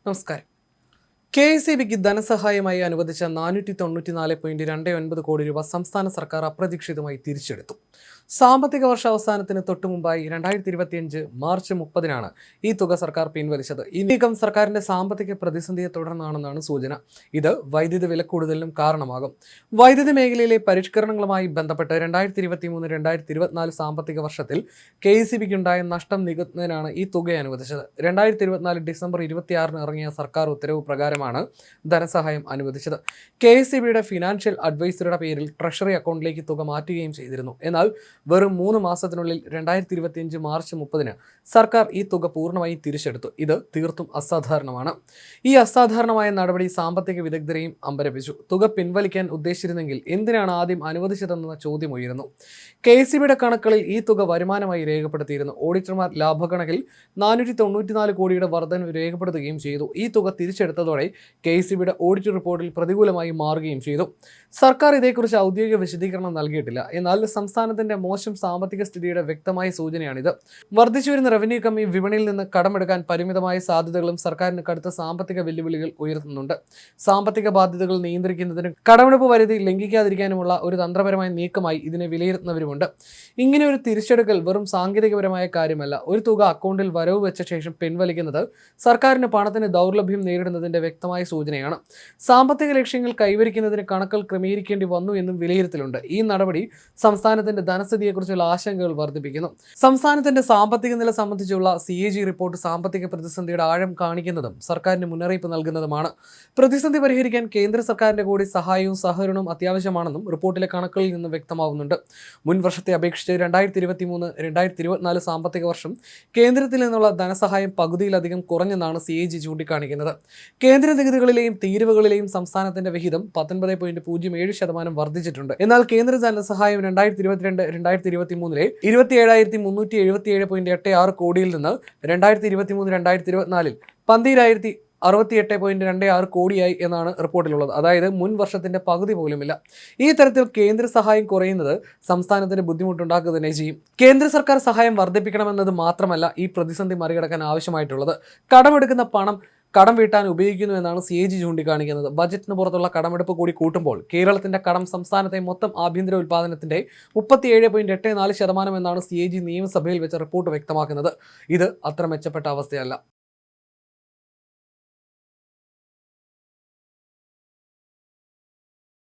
നമസ്കാരം. KICBക്ക് ധനസഹായമായി അനുവദിച്ച 494.29 കോടി രൂപ സംസ്ഥാന സർക്കാർ അപ്രതീക്ഷിതമായി തിരിച്ചെടുത്തു. സാമ്പത്തിക വർഷാവസാനത്തിന് തൊട്ടുമുമ്പായി 2025 മാർച്ച് 30-നാണ് ഈ തുക സർക്കാർ പിൻവലിച്ചത്. ഈ നീക്കം സർക്കാരിന്റെ സാമ്പത്തിക പ്രതിസന്ധിയെ തുടർന്നാണെന്നാണ് സൂചന. ഇത് വൈദ്യുതി വിലക്കൂടുതലിനും കാരണമാകും. വൈദ്യുതി മേഖലയിലെ പരിഷ്കരണങ്ങളുമായി ബന്ധപ്പെട്ട് 2023-2024 സാമ്പത്തിക വർഷത്തിൽ KICBക്ക് ഉണ്ടായ നഷ്ടം നികത്തുന്നതിനാണ് ഈ തുക അനുവദിച്ചത്. 2024 ഡിസംബർ 26-ന് ഇറങ്ങിയ സർക്കാർ ഉത്തരവ് പ്രകാരമാണ് ധനസഹായം അനുവദിച്ചത്. KICBയുടെ ഫിനാൻഷ്യൽ അഡ്വൈസറുടെ പേരിൽ ട്രഷറി അക്കൗണ്ടിലേക്ക് തുക മാറ്റുകയും ചെയ്തിരുന്നു. എന്നാൽ വെറും 3 മാസത്തിനുള്ളിൽ 2025 മാർച്ച് 30-ന് സർക്കാർ ഈ തുക പൂർണ്ണമായും തിരിച്ചെടുത്തു. ഇത് തീർത്തും അസാധാരണമാണ്. ഈ അസാധാരണമായ നടപടി സാമ്പത്തിക വിദഗ്ധരെയും അമ്പരപ്പിച്ചു. തുക പിൻവലിക്കാൻ ഉദ്ദേശിച്ചിരുന്നെങ്കിൽ എന്തിനാണ് ആദ്യം അനുവദിച്ചതെന്ന ചോദ്യം ഉയരുന്നു. KICBയുടെ കണക്കുകളിൽ ഈ തുക വരുമാനമായി രേഖപ്പെടുത്തിയിരുന്നു. ഓഡിറ്റർമാർ ലാഭക്കണക്കിൽ 494 കോടിയുടെ വർധന രേഖപ്പെടുത്തുകയും ചെയ്തു. ഈ തുക തിരിച്ചെടുത്തതോടെ KICBയുടെ ഓഡിറ്റ് റിപ്പോർട്ടിൽ പ്രതികൂലമായി മാറുകയും ചെയ്തു. സർക്കാർ ഇതേക്കുറിച്ച് ഔദ്യോഗിക വിശദീകരണം നൽകിയിട്ടില്ല. എന്നാൽ സംസ്ഥാനത്തിന്റെ മോശം സാമ്പത്തിക സ്ഥിതിയുടെ വ്യക്തമായ സൂചനയാണിത്. വർദ്ധിച്ചുവരുന്ന റവന്യൂ കമ്മി, വിപണിയിൽ നിന്ന് കടമെടുക്കാൻ പരിമിതമായ സാധ്യതകളും സർക്കാരിന് കടുത്ത സാമ്പത്തിക വെല്ലുവിളികൾ ഉയർത്തുന്നുണ്ട്. സാമ്പത്തിക ബാധ്യതകൾ നിയന്ത്രിക്കുന്നതിനും കടമെടുപ്പ് പരിധി ലംഘിക്കാതിരിക്കാനുമുള്ള ഒരു തന്ത്രപരമായ നീക്കമായി ഇതിനെ വിലയിരുത്തുന്നവരുമുണ്ട്. ഇങ്ങനെ ഒരു തിരിച്ചെടുക്കൽ വെറും സാങ്കേതികപരമായ കാര്യമല്ല. ഒരു തുക അക്കൗണ്ടിൽ വരവ് വെച്ച ശേഷം പിൻവലിക്കുന്നത് സർക്കാരിന് പണത്തിന് ദൗർലഭ്യം നേരിടുന്നതിന്റെ വ്യക്തമായ സൂചനയാണ്. സാമ്പത്തിക ലക്ഷ്യങ്ങൾ കൈവരിക്കുന്നതിന് കണക്കുകൾ ക്രമീകരിക്കേണ്ടി വന്നു എന്നും വിലയിരുത്തലുണ്ട്. ഈ നടപടി സംസ്ഥാനത്തിന്റെ ധനസ്ഥിതിയെക്കുറിച്ചുള്ള ആശങ്കകൾ വർദ്ധിപ്പിക്കുന്നു. സംസ്ഥാനത്തിന്റെ സാമ്പത്തിക നില സംബന്ധിച്ചുള്ള CAG റിപ്പോർട്ട് സാമ്പത്തിക പ്രതിസന്ധിയുടെ ആഴം കാണിക്കുന്നതും സർക്കാരിന് മുന്നറിയിപ്പ് നൽകുന്നതുമാണ്. പ്രതിസന്ധി പരിഹരിക്കാൻ കേന്ദ്ര സർക്കാരിന്റെ കൂടി സഹായവും സഹകരണവും അത്യാവശ്യമാണെന്നും റിപ്പോർട്ടിലെ കണക്കുകളിൽ നിന്ന് വ്യക്തമാവുന്നുണ്ട്. മുൻ വർഷത്തെ അപേക്ഷിച്ച് 2023-2024 സാമ്പത്തിക വർഷം കേന്ദ്രത്തിൽ നിന്നുള്ള ധനസഹായം പകുതിയിലധികം കുറഞ്ഞെന്നാണ് CAG ചൂണ്ടിക്കാണിക്കുന്നത്. കേന്ദ്ര നികുതികളിലെയും തീരുവകളിലെയും സംസ്ഥാനത്തിന്റെ വിഹിതം 19.07% വർദ്ധിച്ചിട്ടുണ്ട്. എന്നാൽ കേന്ദ്ര ധനസഹായം 2022-2023 27,377.86 കോടിയിൽ നിന്ന് 2023-2024 12,068.26 കോടിയായി എന്നാണ് റിപ്പോർട്ടിലുള്ളത്. അതായത് മുൻ വർഷത്തിന്റെ പകുതി പോലുമില്ല. ഈ തരത്തിൽ കേന്ദ്ര സഹായം കുറയുന്നത് സംസ്ഥാനത്തിന് ബുദ്ധിമുട്ടുണ്ടാക്കുക തന്നെ ചെയ്യും. കേന്ദ്ര സർക്കാർ സഹായം വർദ്ധിപ്പിക്കണമെന്നത് മാത്രമല്ല ഈ പ്രതിസന്ധി മറികടക്കാൻ ആവശ്യമായിട്ടുള്ളത്. കടമെടുക്കുന്ന പണം കടം വീട്ടാൻ ഉപയോഗിക്കുന്നു എന്നാണ് CAG ചൂണ്ടിക്കാണിക്കുന്നത്. ബജറ്റിന് പുറത്തുള്ള കടമെടുപ്പ് കൂടി കൂട്ടുമ്പോൾ കേരളത്തിന്റെ കടം സംസ്ഥാനത്തെ മൊത്തം ആഭ്യന്തര ഉൽപ്പാദനത്തിന്റെ 37.84% എന്നാണ് CAG നിയമസഭയിൽ വെച്ച റിപ്പോർട്ട് വ്യക്തമാക്കുന്നത്. ഇത് അത്ര മെച്ചപ്പെട്ട അവസ്ഥയല്ല.